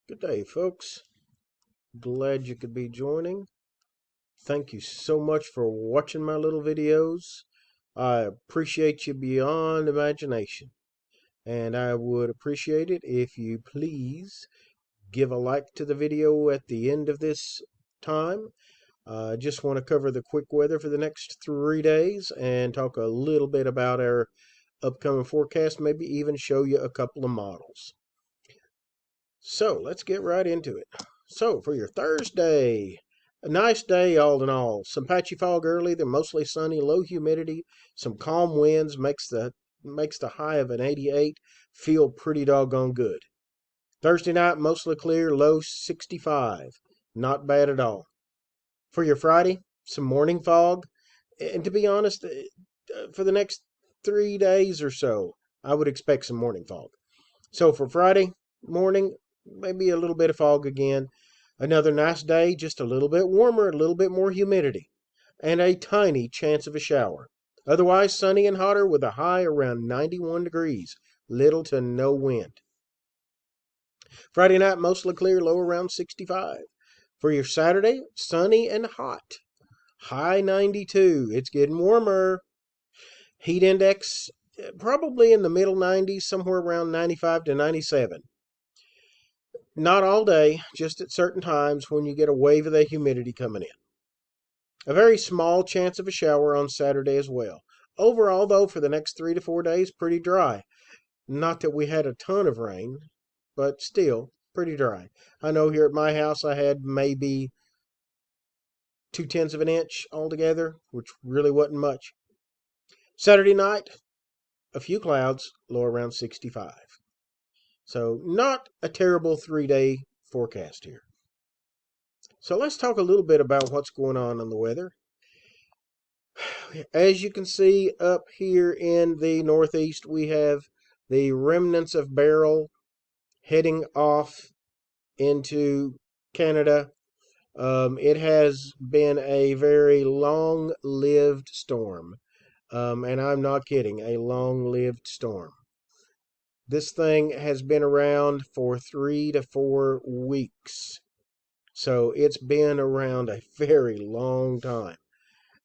Good day, folks. Glad you could be joining. Thank you so much for watching my little videos. I appreciate you beyond imagination. And I would appreciate it if you please give a like to the video at the end of this time. I just want to cover the quick weather for the next 3 days and talk a little bit about our upcoming forecast, maybe even show you a couple of models. So let's get right into it. So for your Thursday, a nice day all in all. Some patchy fog early, then mostly sunny, low humidity, some calm winds makes the high of an 88 feel pretty doggone good. Thursday night, mostly clear, low 65. Not bad at all. For your Friday, some morning fog. And to be honest, for the next 3 days or so, I would expect some morning fog. So for Friday morning, maybe a little bit of fog again. Another nice day, just a little bit warmer, a little bit more humidity, and a tiny chance of a shower. Otherwise, sunny and hotter with a high around 91 degrees. Little to no wind. Friday night, mostly clear, low around 65. For your Saturday, sunny and hot. High 92. It's getting warmer. Heat index probably in the middle 90s, somewhere around 95 to 97. Not all day, just at certain times when you get a wave of that humidity coming in. A very small chance of a shower on Saturday as well. Overall, though, for the next 3 to 4 days, pretty dry. Not that we had a ton of rain, but still pretty dry. I know here at my house I had maybe 2/10 of an inch altogether, which really wasn't much. Saturday night, a few clouds, low around 65. So not a terrible 3-day forecast here. So let's talk a little bit about what's going on the weather. As you can see up here in the northeast, we have the remnants of Beryl heading off into Canada. It has been a very long-lived storm. And I'm not kidding, a long-lived storm. This thing has been around for 3 to 4 weeks. So it's been around a very long time.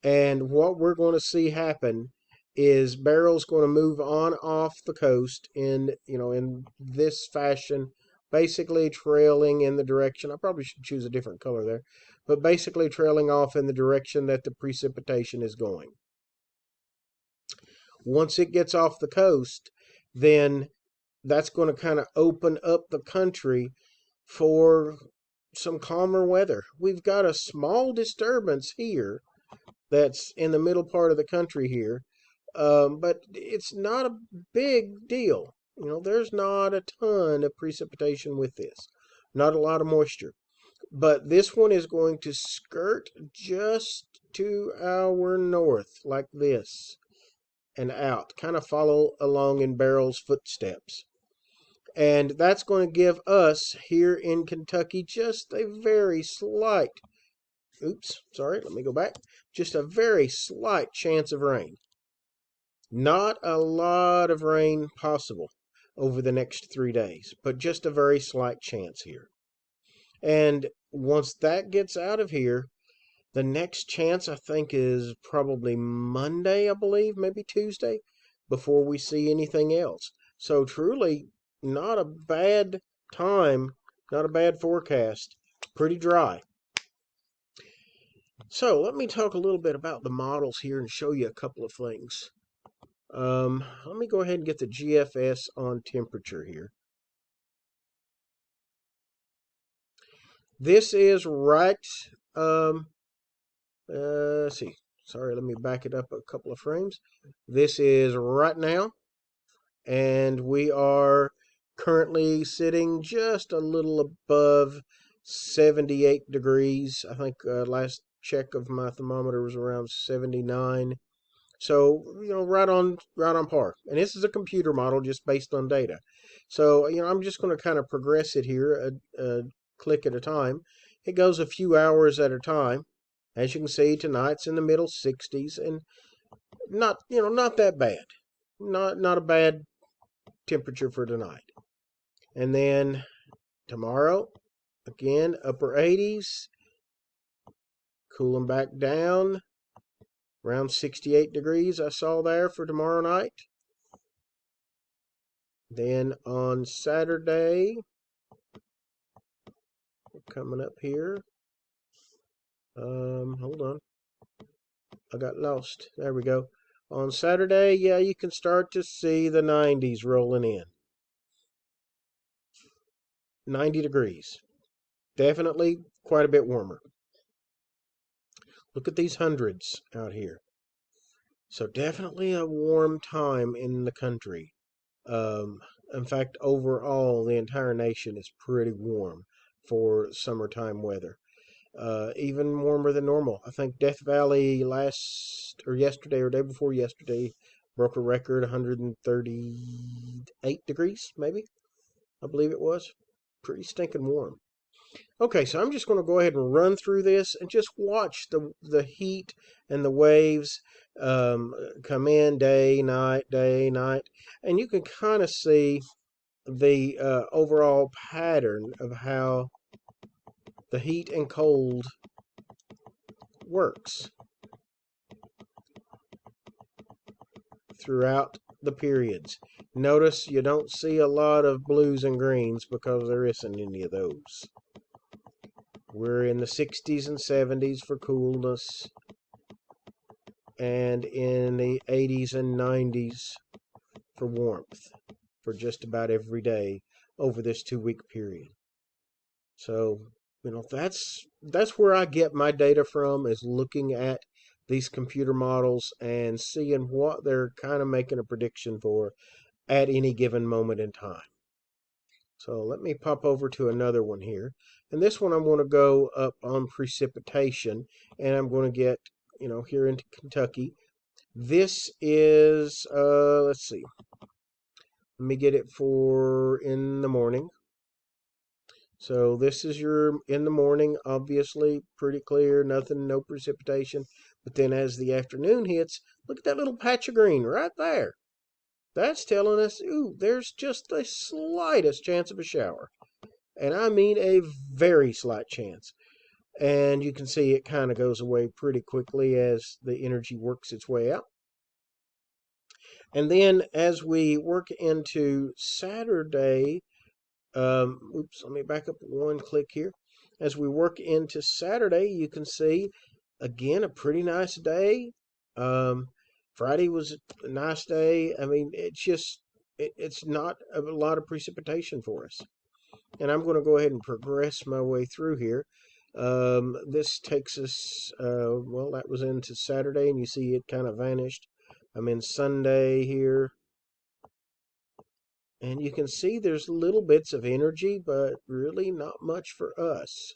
And what we're going to see happen is Beryl's going to move on off the coast in this fashion, basically trailing in the direction. I probably should choose a different color there, but basically trailing off in the direction that the precipitation is going. Once it gets off the coast, then that's going to kind of open up the country for some calmer weather. We've got a small disturbance here that's in the middle part of the country here, but it's not a big deal. There's not a ton of precipitation with this, not a lot of moisture. But this one is going to skirt just to our north like this and out, kind of follow along in Beryl's footsteps. And that's going to give us here in Kentucky just a very slight, let me go back. Just a very slight chance of rain. Not a lot of rain possible over the next 3 days, but just a very slight chance here. And once that gets out of here, the next chance I think is probably Monday, I believe, maybe Tuesday, before we see anything else. So truly, not a bad time, not a bad forecast. Pretty dry. So let me talk a little bit about the models here and show you a couple of things. Let me go ahead and get the GFS on temperature here. This is right, let's see. Sorry, let me back it up a couple of frames. This is right now, and we are currently sitting just a little above 78 degrees. I think last check of my thermometer was around 79. So, right on par. And this is a computer model just based on data. So, I'm just going to kind of progress it here a click at a time. It goes a few hours at a time. As you can see, tonight's in the middle 60s and not that bad. Not a bad temperature for tonight. And then Tomorrow, again, upper 80s, cooling back down, around 68 degrees I saw there for tomorrow night. Then on Saturday, coming up here, hold on, I got lost. There we go. On Saturday, yeah, you can start to see the 90s rolling in. 90 degrees. Definitely quite a bit warmer. Look at these hundreds out here. So definitely a warm time in the country. In fact, overall, the entire nation is pretty warm for summertime weather. Even warmer than normal. I think Death Valley yesterday or day before yesterday broke a record 138 degrees, maybe. I believe it was. Pretty stinking warm. Okay, so I'm just going to go ahead and run through this and just watch the heat and the waves come in day, night, and you can kind of see the overall pattern of how the heat and cold works throughout the periods. Notice you don't see a lot of blues and greens because there isn't any of those. We're in the 60s and 70s for coolness, and in the 80s and 90s for warmth for just about every day over this 2-week period. So, that's where I get my data from, is looking at these computer models and seeing what they're kind of making a prediction for at any given moment in time. So let me pop over to another one here. And this one I'm going to go up on precipitation, and I'm going to get, here into Kentucky. This is, let's see. Let me get it for in the morning. So this is your in the morning, obviously pretty clear, nothing, no precipitation. But then as the afternoon hits, look at that little patch of green right there. That's telling us, ooh, there's just the slightest chance of a shower. And I mean a very slight chance. And you can see it kind of goes away pretty quickly as the energy works its way out. And then as we work into Saturday, oops, let me back up one click here. As we work into Saturday, you can see, again, a pretty nice day. Friday was a nice day. I mean, it's not a lot of precipitation for us. And I'm going to go ahead and progress my way through here. This takes us, well, that was into Saturday, and you see it kind of vanished. I'm in Sunday here. And you can see there's little bits of energy, but really not much for us.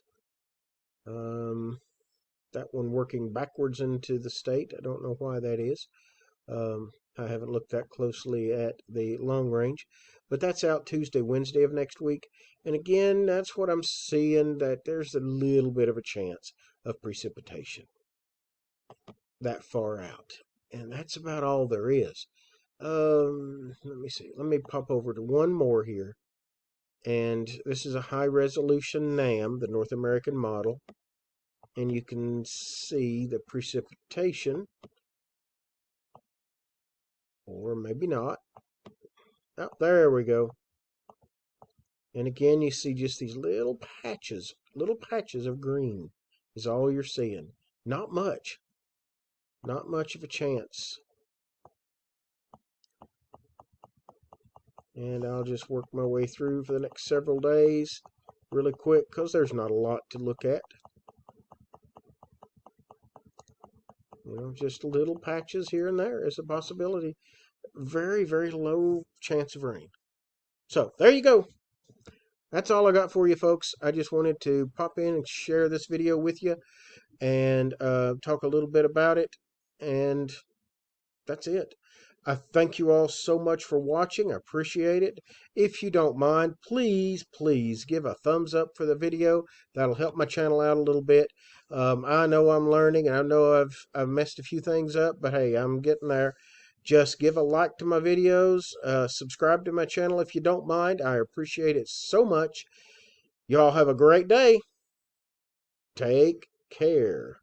That one working backwards into the state. I don't know why that is. I haven't looked that closely at the long range. But that's out Tuesday, Wednesday of next week. And again, that's what I'm seeing, that there's a little bit of a chance of precipitation that far out. And that's about all there is. Let me see. Let me pop over to one more here. And this is a high resolution NAM, the North American model. And you can see the precipitation. Or maybe not. Oh, there we go. And again, you see just these little patches of green is all you're seeing. Not much. Not much of a chance. And I'll just work my way through for the next several days really quick, because there's not a lot to look at. Just little patches here and there is a possibility. Very, very low chance of rain. So, there you go. That's all I got for you, folks. I just wanted to pop in and share this video with you and talk a little bit about it. And that's it. I thank you all so much for watching. I appreciate it. If you don't mind, please give a thumbs up for the video. That'll help my channel out a little bit. I know I'm learning, and I know I've messed a few things up, but hey, I'm getting there. Just give a like to my videos. Subscribe to my channel if you don't mind. I appreciate it so much. Y'all have a great day. Take care.